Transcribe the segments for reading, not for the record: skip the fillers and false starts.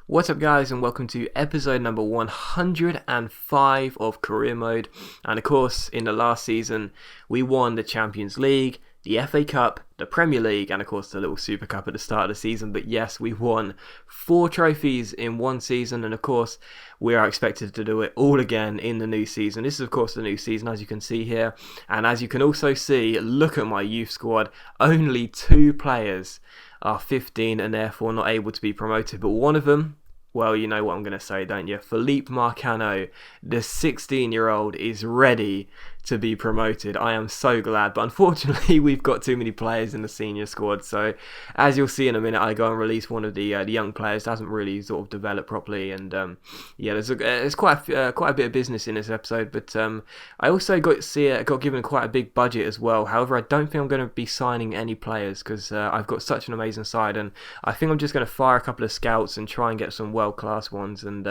What's up guys, and welcome to episode number 105 of Career Mode. And of course, in the last season we won the Champions League, the FA Cup, the Premier League, and of course the little Super Cup at the start of the season. But yes, we won 4 trophies in one season, and of course we are expected to do it all again in the new season. This is of course the new season, as you can see here, and as you can also see, look at my youth squad. Only 2 players are 15 and therefore not able to be promoted, but one of them, well, you know what I'm going to say, don't you? Philippe Marcano, the 16-year-old, is ready to be promoted. I am so glad, but unfortunately we've got too many players in the senior squad, so as you'll see in a minute, I go and release one of the young players that hasn't really sort of developed properly, and yeah, there's quite a bit of business in this episode. But I also got given quite a big budget as well. However, I don't think I'm going to be signing any players because I've got such an amazing side, and I think I'm just going to fire a couple of scouts and try and get some world-class ones and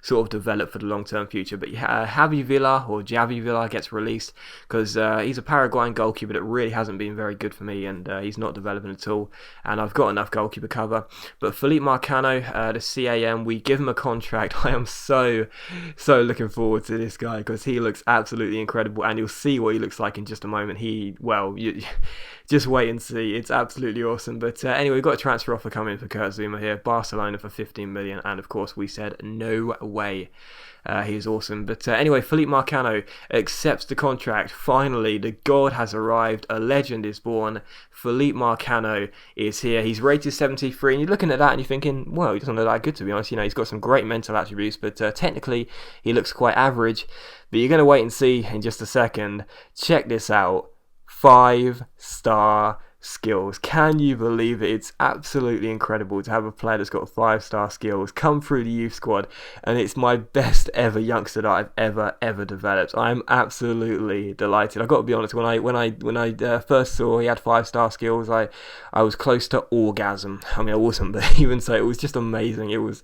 sort of develop for the long-term future. But Javi Villa gets released because he's a Paraguayan goalkeeper that really hasn't been very good for me, and he's not developing at all, and I've got enough goalkeeper cover. But Philippe Marcano, the CAM, we give him a contract. I am so looking forward to this guy because he looks absolutely incredible, and you'll see what he looks like in just a moment. Just wait and see. It's absolutely awesome. But anyway, we've got a transfer offer coming for Kurt Zouma here, Barcelona for 15 million, and of course we said no way. He is awesome. But anyway, Philippe Marcano accepts the contract. Finally, the god has arrived. A legend is born. Philippe Marcano is here. He's rated 73, and you're looking at that and you're thinking, well, he doesn't look that good, to be honest. You know, he's got some great mental attributes, but technically he looks quite average. But you're going to wait and see in just a second. Check this out. 5-star skills. Can you believe it? It's absolutely incredible to have a player that's got 5-star skills come through the youth squad, and it's my best ever youngster that I've ever developed. I'm absolutely delighted. I've got to be honest, when I first saw he had 5-star skills, I was close to orgasm. I mean, I wasn't, but even so, it was just amazing. It was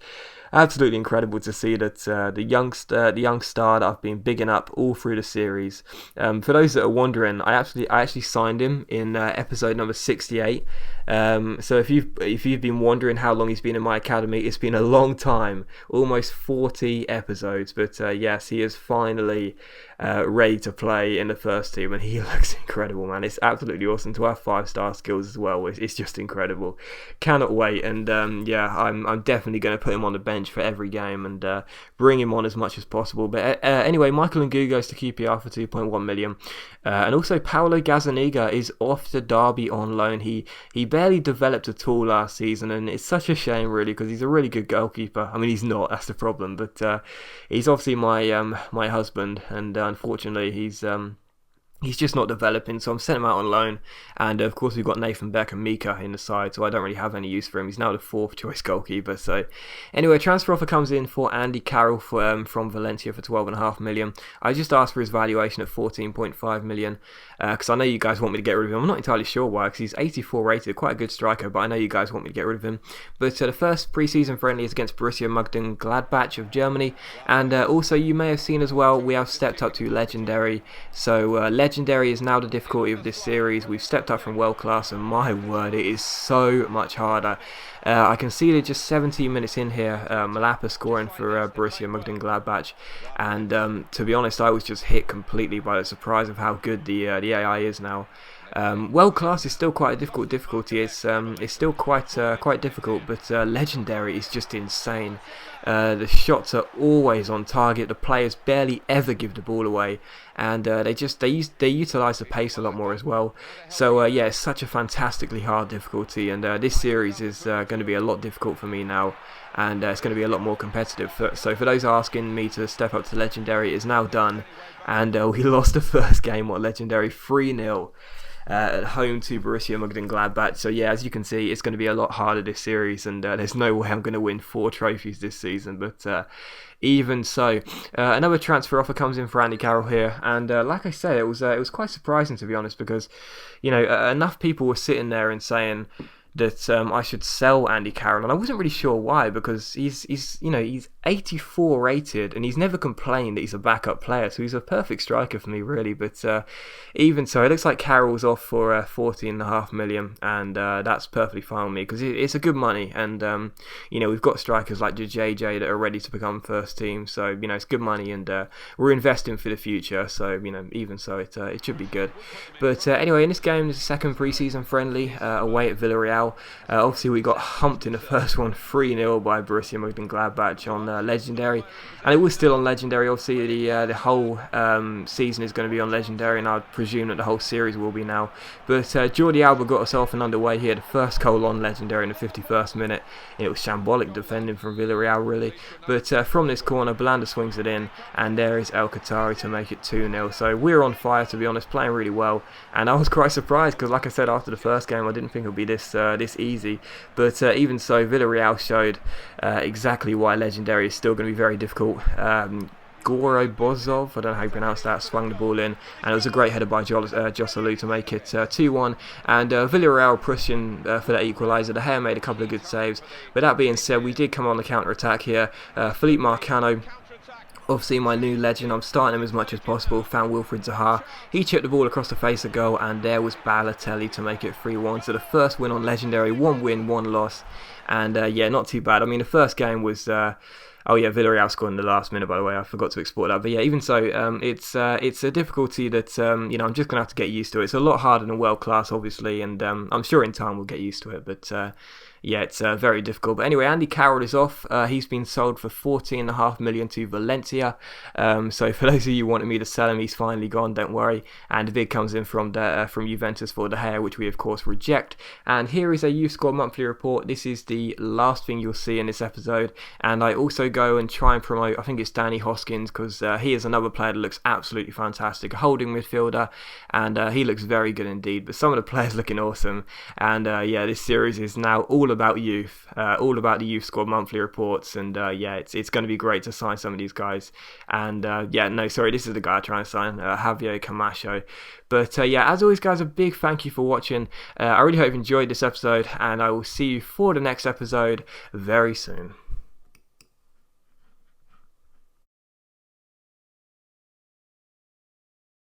absolutely incredible to see that the young star that I've been bigging up all through the series. For those that are wondering, I actually signed him in episode number 68. So if you've been wondering how long he's been in my academy, it's been a long time, almost 40 episodes. But yes, he is finally ready to play in the first team, and he looks incredible, man. It's absolutely awesome to have 5-star skills as well. It's just incredible. Cannot wait, and yeah, I'm definitely going to put him on the bench for every game and bring him on as much as possible. But anyway, Michael Ngu goes to QPR for 2.1 million, and also Paulo Gazzaniga is off to Derby on loan. He barely developed at all last season, and it's such a shame really because he's a really good goalkeeper. I mean, he's not, that's the problem, but he's obviously my husband, and unfortunately he's just not developing, so I'm sending him out on loan. And of course we've got Nathan Beck and Mika in the side, so I don't really have any use for him. He's now the 4th choice goalkeeper. So anyway, transfer offer comes in for Andy Carroll from Valencia for 12.5 million. I just asked for his valuation at 14.5 million because I know you guys want me to get rid of him. I'm not entirely sure why, because he's 84 rated, quite a good striker, but I know you guys want me to get rid of him. But the first pre-season friendly is against Borussia Mönchengladbach of Germany, and also you may have seen as well, we have stepped up to Legendary. So Legendary is now the difficulty of this series. We've stepped up from world class, and my word, it is so much harder. I can see that just 17 minutes in here, Malapa scoring for Borussia Mönchengladbach, and to be honest, I was just hit completely by the surprise of how good the AI is now. World class is still quite a difficult difficulty. It's still quite difficult, but Legendary is just insane. The shots are always on target. The players barely ever give the ball away, and they utilise the pace a lot more as well. So yeah, it's such a fantastically hard difficulty, and this series is going to be a lot difficult for me now, and it's going to be a lot more competitive. So for those asking me to step up to Legendary, it is now done, and we lost the first game on Legendary 3-0. At home to Borussia Mönchengladbach. So yeah, as you can see, it's going to be a lot harder this series, and there's no way I'm going to win 4 trophies this season. But even so, another transfer offer comes in for Andy Carroll here, and like I said, it was quite surprising, to be honest, because you know enough people were sitting there and saying that I should sell Andy Carroll, and I wasn't really sure why, because he's 84 rated, and he's never complained that he's a backup player, so he's a perfect striker for me, really. But even so, it looks like Carroll's off for 14.5 million, and that's perfectly fine with me because it's a good money, and we've got strikers like JJ that are ready to become first team, so it's good money, and we're investing for the future. So even so, it should be good. But anyway, in this game, there's a second pre-season friendly away at Villarreal. Obviously, we got humped in the first one 3-0 by Borussia Mönchengladbach on Legendary, and it was still on Legendary. Obviously, the whole season is going to be on Legendary, and I'd presume that the whole series will be now. But Jordi Alba got us off and underway here. The first goal on Legendary in the 51st minute. It was shambolic defending from Villarreal, really. But from this corner, Belanda swings it in, and there is El Qatari to make it 2-0. So we're on fire, to be honest, playing really well. And I was quite surprised because, like I said, after the first game, I didn't think it would be this easy. But even so, Villarreal showed exactly why Legendary is still going to be very difficult. Goro Bozov, I don't know how you pronounce that, swung the ball in, and it was a great header by Joselu to make it 2-1, and Villarreal pushing for that equaliser. De Gea made a couple of good saves, but that being said, we did come on the counter-attack here. Philippe Marcano, obviously my new legend, I'm starting him as much as possible, found Wilfried Zaha. He chipped the ball across the face of goal, and there was Balotelli to make it 3-1. So the first win on Legendary, 1 win, 1 loss, and yeah, not too bad. I mean, the first game was... Oh yeah, Villarreal scored in the last minute, by the way. I forgot to export that. But yeah, even so, it's a difficulty that I'm just gonna have to get used to. It's a lot harder than world class, obviously, and I'm sure in time we'll get used to it. But yeah, it's very difficult. But anyway, Andy Carroll is off. He's been sold for 14.5 million to Valencia. So for those of you who wanted me to sell him, he's finally gone. Don't worry. And the bid comes in from Juventus for De Gea, which we of course reject. And here is a Youth Squad monthly report. This is the last thing you'll see in this episode. And I also go and try and promote, I think it's Danny Hoskins, because he is another player that looks absolutely fantastic, a holding midfielder, and he looks very good indeed. But some of the players looking awesome. And yeah, this series is now all about youth, all about the Youth Squad monthly reports, and yeah, it's going to be great to sign some of these guys. And yeah, no, sorry, this is the guy I'm trying to sign, Javier Camacho. But yeah, as always, guys, a big thank you for watching. I really hope you enjoyed this episode, and I will see you for the next episode very soon.